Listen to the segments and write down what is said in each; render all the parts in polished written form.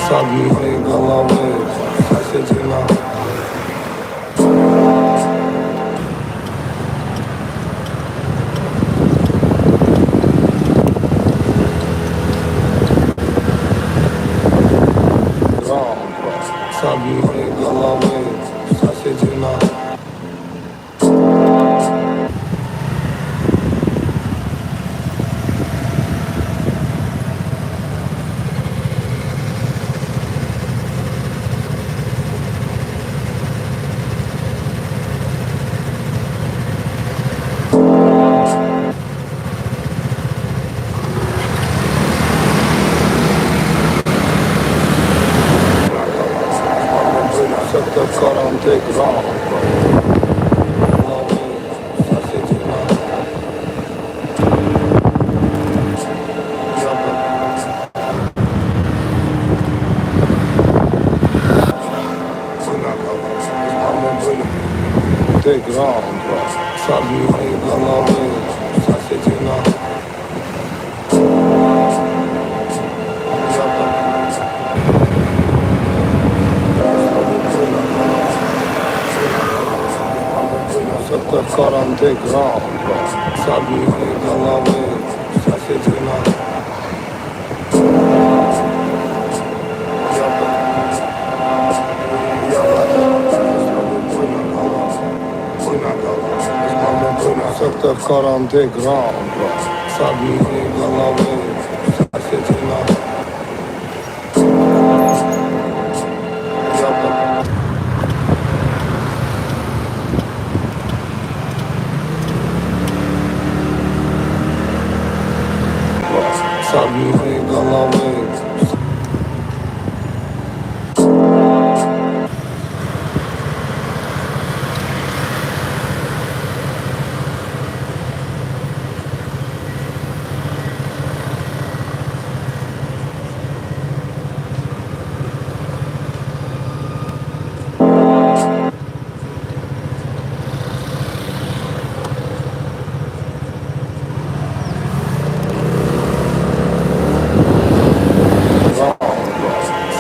Согнутой головы соседина. Согнутой головы соседина. Сектор каранты грамм. Грамм. Согнутой головы соседина. Сектор каранты грамм. Согнутой головы соседина. Сектор каранты грамм. Согнутой головы соседина. Согнутой головы.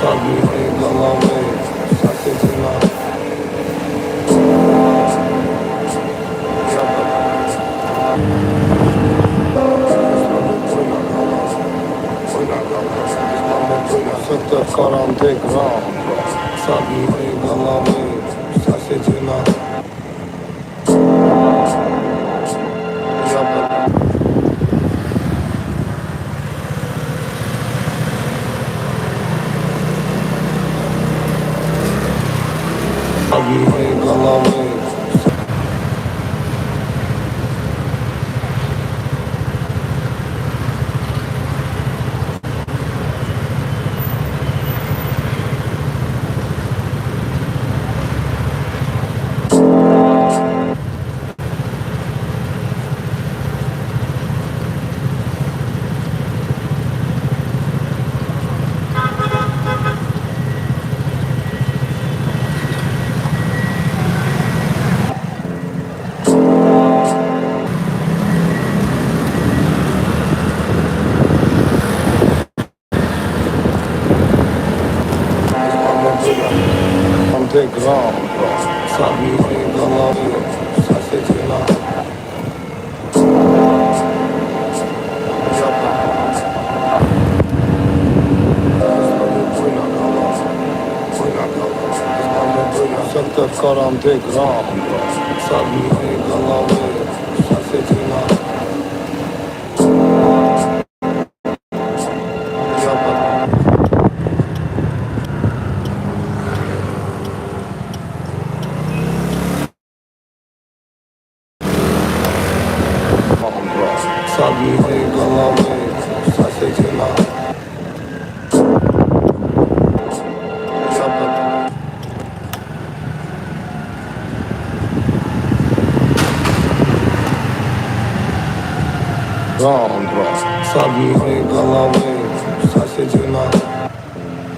Согнутой головы соседина. Сектор каранты грамм. Согнутой головы соседина. Согнутой головы. Грамм. Согнутой головы соседина. Сектор каранты грамм. Согнутой головы соседина. Согнутой головы соседина. Согнутой головы соседина.